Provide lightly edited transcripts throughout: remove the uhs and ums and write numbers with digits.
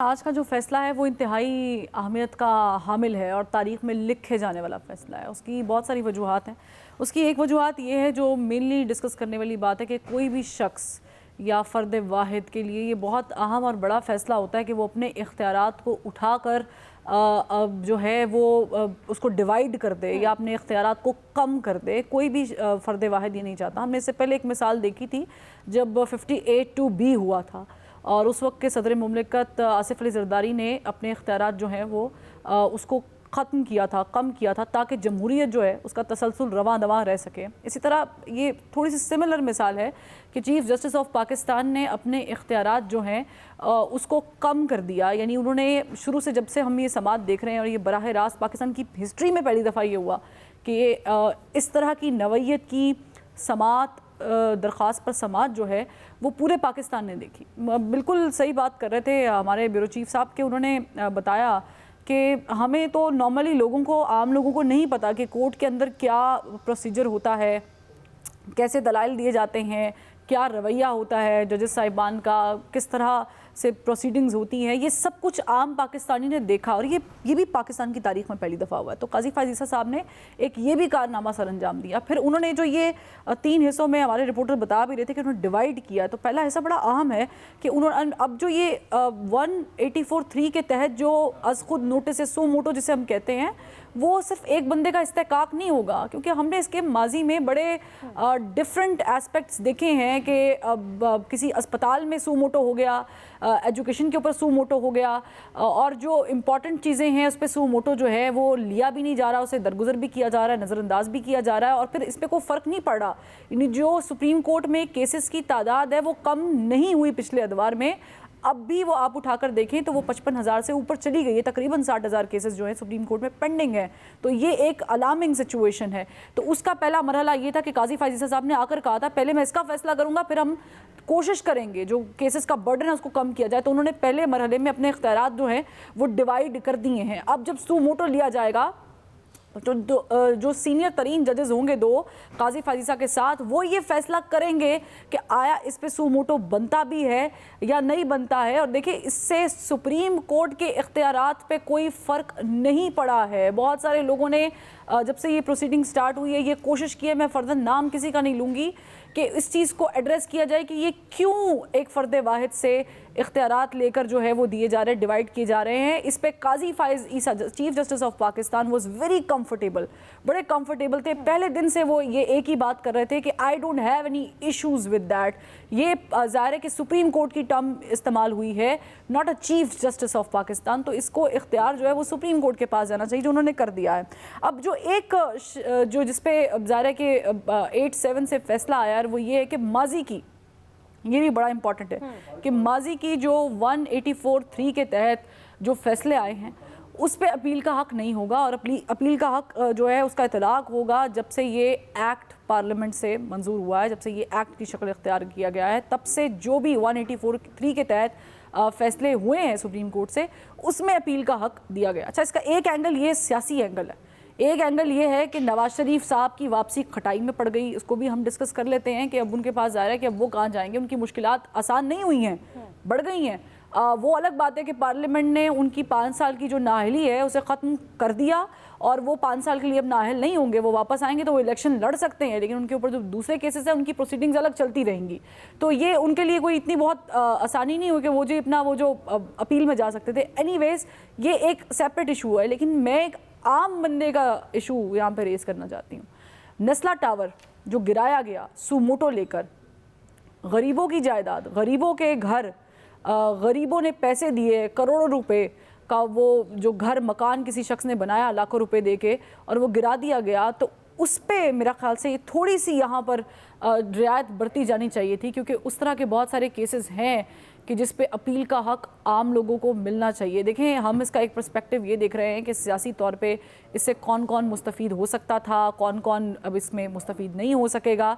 आज का जो फैसला है वो इंतहाई अहमियत का हामिल है और तारीख़ में लिखे जाने वाला फ़ैसला है। उसकी बहुत सारी वजूहात हैं। उसकी एक वजूहात ये है जो मेनली डिस्कस करने वाली बात है कि कोई भी शख्स या फ़र्द वाहिद के लिए ये बहुत अहम और बड़ा फ़ैसला होता है कि वो अपने इख्तियारात को उठाकर जो है वो उसको डिवाइड कर दे या अपने इख्तियारात को कम कर दे। कोई भी फ़र्द वाहिद ये नहीं चाहता। हमने इससे पहले एक मिसाल देखी थी जब 58-2B हुआ था और उस वक्त के सदर मुमलिकत आसिफ अली ज़रदारी ने अपने इख्तियारात जो हैं वो उसको ख़त्म किया था, कम किया था, ताकि जमहूरियत जो है उसका तसलसल रवां दवां रह सके। इसी तरह ये थोड़ी सी सिमिलर मिसाल है कि चीफ़ जस्टिस ऑफ पाकिस्तान ने अपने इख्तियारात जो हैं उसको कम कर दिया। यानी उन्होंने शुरू से, जब से हम ये समात देख रहे हैं और ये बराह रास्त पाकिस्तान की हिस्ट्री में पहली दफ़ा ये हुआ कि इस तरह की नवैयत की समात दरख्वास्त पर समात जो है वो पूरे पाकिस्तान ने देखी। बिल्कुल सही बात कर रहे थे हमारे ब्यूरो चीफ साहब के। उन्होंने बताया कि हमें तो नॉर्मली लोगों को, आम लोगों को नहीं पता कि कोर्ट के अंदर क्या प्रोसीजर होता है, कैसे दलाइल दिए जाते हैं, क्या रवैया होता है जजेस साहिबान का, किस तरह से प्रोसीडिंग्स होती हैं। ये सब कुछ आम पाकिस्तानी ने देखा और ये भी पाकिस्तान की तारीख में पहली दफ़ा हुआ है। तो काजी फायज़ ईसा साहब ने एक ये भी कारनामा सर अंजाम दिया। फिर उन्होंने जो ये 3 हिस्सों में, हमारे रिपोर्टर बता भी रहे थे कि उन्होंने डिवाइड किया। तो पहला हिस्सा बड़ा अहम है कि उन्होंने अब जो ये 184(3) के तहत जो अज़ खुद नोटिस सू मोटो जिसे हम कहते हैं, वो सिर्फ एक बंदे का इस्तेकाक नहीं होगा, क्योंकि हमने इसके माजी में बड़े डिफरेंट एस्पेक्ट्स देखे हैं कि किसी अस्पताल में सू मोटो हो गया, एजुकेशन के ऊपर सू मोटो हो गया, और जो इम्पॉर्टेंट चीज़ें हैं उस पर सू मोटो जो है वो लिया भी नहीं जा रहा, उसे दरगुजर भी किया जा रहा है, नज़रअंदाज भी किया जा रहा है, और फिर इस पर कोई फ़र्क नहीं पड़ रहा। यानी जो सुप्रीम कोर्ट में केसेस की तादाद है वो कम नहीं हुई पिछले अदवार में। अब भी वो आप उठाकर देखें तो वो 55,000 से ऊपर चली गई है। तकरीबन 60,000 केसेस जो हैं सुप्रीम कोर्ट में पेंडिंग है। तो ये एक अलार्मिंग सिचुएशन है। तो उसका पहला मरहला ये था कि काजी फायज़ ईसा साहब ने आकर कहा था पहले मैं इसका फैसला करूंगा, फिर हम कोशिश करेंगे जो केसेस का बर्डन है उसको कम किया जाए। तो उन्होंने पहले मरहले में अपने इख्तियारात जो हैं वो डिवाइड कर दिए हैं। अब जब सू मोटो लिया जाएगा तो जो सीनियर तरीन जजेस होंगे दो काजी फायज़ ईसा के साथ, वो ये फैसला करेंगे कि आया इस पे सू मोटो बनता भी है या नहीं बनता है। और देखिए, इससे सुप्रीम कोर्ट के इख्तियारात पे कोई फ़र्क नहीं पड़ा है। बहुत सारे लोगों ने जब से ये प्रोसीडिंग स्टार्ट हुई है ये कोशिश की है, मैं फ़र्दन नाम किसी का नहीं लूँगी, कि इस चीज़ को एड्रेस किया जाए कि ये क्यों एक फ़र्द वाहिद से इख्तियारात लेकर जो है वो दिए जा रहे हैं, डिवाइड किए जा रहे हैं। इस पे Qazi Faez Isa, chief justice of Pakistan, was very comfortable, बड़े कंफर्टेबल थे। पहले दिन से वो ये एक ही बात कर रहे थे कि I don't have any issues with that. ये ज़ाहिर है कि सुप्रीम कोर्ट की टर्म इस्तेमाल हुई है, not a chief justice of Pakistan. तो इसको इख्तियार जो है वो सुप्रीम कोर्ट के पास जाना चाहिए, जो उन्होंने कर दिया है। अब जो एक जो जिसपे ज़ाहिर है कि 8-7 से फैसला आया वो ये है कि माजी की, ये भी बड़ा इंपॉर्टेंट है कि माजी की जो 184(3) के तहत जो फैसले आए हैं उस पे अपील का हक नहीं होगा, और अपील का हक जो है उसका इतलाक़ होगा जब से ये एक्ट पार्लियामेंट से मंजूर हुआ है, जब से ये एक्ट की शक्ल इख्तियार किया गया है, तब से जो भी 184(3) के तहत फैसले हुए हैं सुप्रीम कोर्ट से, उसमें अपील का हक दिया गया। अच्छा, इसका एक एंगल ये सियासी एंगल है, एक एंगल ये है कि नवाज शरीफ साहब की वापसी खटाई में पड़ गई। उसको भी हम डिस्कस कर लेते हैं कि अब उनके पास ज़ाहिर है कि अब वो कहाँ जाएंगे। उनकी मुश्किलात आसान नहीं हुई हैं, बढ़ गई हैं। वो अलग बात है कि पार्लियामेंट ने उनकी 5 साल की जो नाअहली है उसे ख़त्म कर दिया, और वो 5 साल के लिए अब नाअहल नहीं होंगे। वो वापस आएंगे तो वो इलेक्शन लड़ सकते हैं, लेकिन उनके ऊपर जो दूसरे केसेस हैं उनकी प्रोसीडिंग्स अलग चलती रहेंगी। तो ये उनके लिए कोई इतनी बहुत आसानी नहीं हुई कि वो जो अपना वो जो अपील में जा सकते थे। एनीवेज, ये एक सेपरेट इशू है, लेकिन मैं एक आम बंदे का इशू यहाँ पे रेस करना चाहती हूँ। नस्ला टावर जो गिराया गया सू मोटो लेकर, गरीबों की जायदाद, गरीबों के घर, गरीबों ने पैसे दिए, करोड़ों रुपए का वो जो घर मकान किसी शख्स ने बनाया लाखों रुपए देके, और वो गिरा दिया गया। तो उस पे मेरा ख्याल से ये थोड़ी सी यहाँ पर रियायत बरती जानी चाहिए थी, क्योंकि उस तरह के बहुत सारे केसेस हैं कि जिस पे अपील का हक आम लोगों को मिलना चाहिए। देखें, हम इसका एक पर्सपेक्टिव ये देख रहे हैं कि सियासी तौर पे इससे कौन कौन मुस्तफ़ीद हो सकता था, कौन कौन अब इसमें मुस्तफ़ीद नहीं हो सकेगा,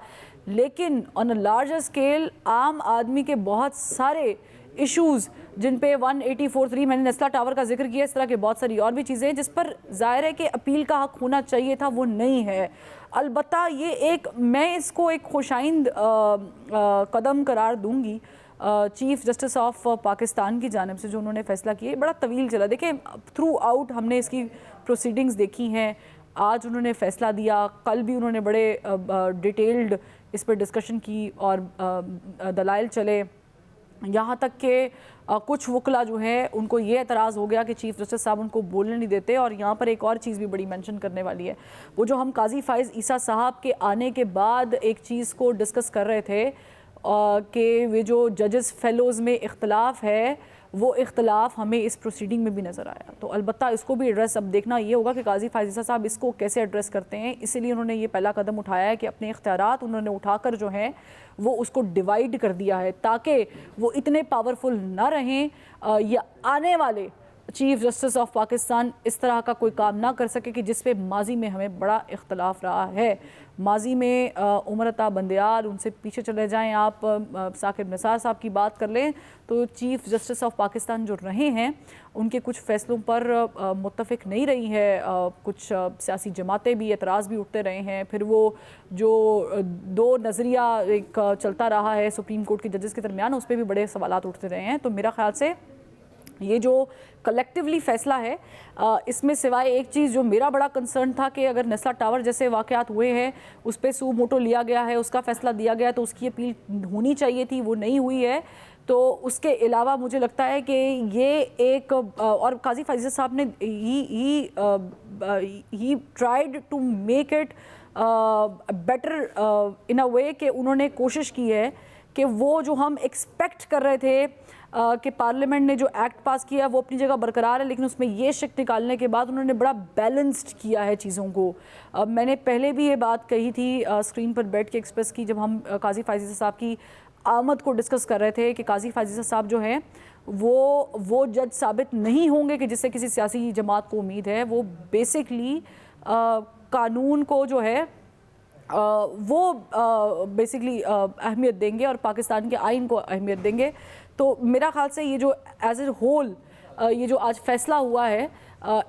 लेकिन ऑन अ लार्जर स्केल आम आदमी के बहुत सारे इश्यूज़ जिन पे 184(3), मैंने नस्ला टावर का जिक्र किया, इस तरह के बहुत सारी और भी चीज़ें जिस पर ज़ाहिर है कि अपील का हक होना चाहिए था, वो नहीं है। अलबत्ता ये एक, मैं इसको एक खुशाइंद कदम करार दूंगी चीफ जस्टिस ऑफ पाकिस्तान की जानिब से जो उन्होंने फैसला किया, बड़ा तवील चला। देखिए, थ्रू आउट हमने इसकी प्रोसीडिंग्स देखी हैं। आज उन्होंने फ़ैसला दिया, कल भी उन्होंने बड़े डिटेल्ड इस पर डिस्कशन की और दलाइल चले। यहाँ तक कि कुछ वकला जो है उनको ये एतराज़ हो गया कि चीफ़ जस्टिस साहब उनको बोलने नहीं देते। और यहाँ पर एक और चीज़ भी बड़ी मेंशन करने वाली है, वो जो हम काजी फ़ाइज़ ईसा साहब के आने के बाद एक चीज़ को डिस्कस कर रहे थे कि वे जो जजेस फेलोज़ में इख्तलाफ है, वो इख्तलाफ हमें इस प्रोसीडिंग में भी नज़र आया। तो अलबत्ता इसको भी एड्रेस अब देखना ये होगा कि काजी फ़ाइज़ ईसा साहब इसको कैसे एड्रेस करते हैं। इसीलिए उन्होंने ये पहला कदम उठाया है कि अपने इख्तियारात उन्होंने उठाकर जो हैं वो उसको डिवाइड कर दिया है, ताकि वो इतने पावरफुल ना रहें या आने वाले चीफ जस्टिस ऑफ पाकिस्तान इस तरह का कोई काम ना कर सके कि जिस पे माजी में हमें बड़ा इख्तलाफ रहा है। माजी में उमर अता बंदयाल, उनसे पीछे चले जाएं आप, साकिब निसार साहब की बात कर लें तो चीफ जस्टिस ऑफ पाकिस्तान जो रहे हैं उनके कुछ फ़ैसलों पर मुत्तफ़िक नहीं रही है। कुछ सियासी जमातें भी, एतराज़ भी उठते रहे हैं। फिर वो जो दो नज़रिया एक चलता रहा है सुप्रीम कोर्ट के जजेस के दरमियान, उस पर भी बड़े सवालात उठते रहे हैं। तो मेरा ख्याल से ये जो कलेक्टिवली फ़ैसला है, इसमें सिवाय एक चीज़ जो मेरा बड़ा कंसर्न था कि अगर नेस्ला टावर जैसे वाक़यात हुए हैं उस पर सू मोटो लिया गया है, उसका फ़ैसला दिया गया, तो उसकी अपील होनी चाहिए थी, वो नहीं हुई है। तो उसके अलावा मुझे लगता है कि ये एक और काजी फ़ाइज़ साहब ने ही tried to make it better in a way कि उन्होंने कोशिश की है कि वो जो हम एक्सपेक्ट कर रहे थे कि पार्लियामेंट ने जो एक्ट पास किया वो अपनी जगह बरकरार है, लेकिन उसमें ये शक निकालने के बाद उन्होंने बड़ा बैलेंस्ड किया है चीज़ों को। मैंने पहले भी ये बात कही थी स्क्रीन पर बैठ के एक्सप्रेस की, जब हम काजी फ़ाइज़ साहब की आमद को डिस्कस कर रहे थे कि काजी फ़ाइज़ साहब जो हैं वो जज साबित नहीं होंगे कि जिससे किसी सियासी जमात को उम्मीद है। वो बेसिकली कानून को जो है वो बेसिकली अहमियत देंगे और पाकिस्तान के आइन को अहमियत देंगे। तो मेरा ख्याल से ये जो एज ए होल ये जो आज फैसला हुआ है,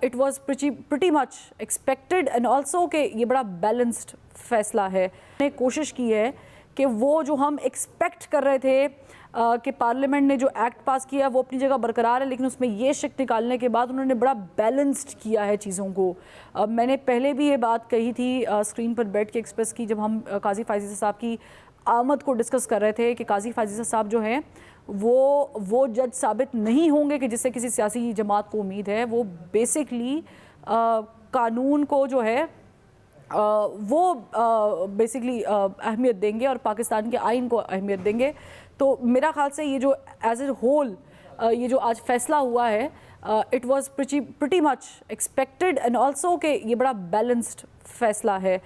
it was pretty much expected and also कि ये बड़ा बैलेंस्ड फैसला है। ने कोशिश की है कि वो जो हम एक्सपेक्ट कर रहे थे कि पार्लियामेंट ने जो एक्ट पास किया वो अपनी जगह बरकरार है, लेकिन उसमें ये शक निकालने के बाद उन्होंने बड़ा बैलेंस्ड किया है चीज़ों को। मैंने पहले भी ये बात कही थी स्क्रीन पर बैठ के एक्सप्रेस की, जब हम काजी फ़ाइज़ साहब की आमद को डिस्कस कर रहे थे कि काजी फ़ाइज़ साहब जो हैं वो जज साबित नहीं होंगे कि जिससे किसी सियासी जमात को उम्मीद है। वो बेसिकली कानून को जो है वो बेसिकली अहमियत देंगे और पाकिस्तान के आइन को अहमियत देंगे। तो मेरा ख्याल से ये जो एज ए होल ये जो आज फैसला हुआ है, it was pretty much expected and also कि ये बड़ा बैलेंस्ड फैसला है।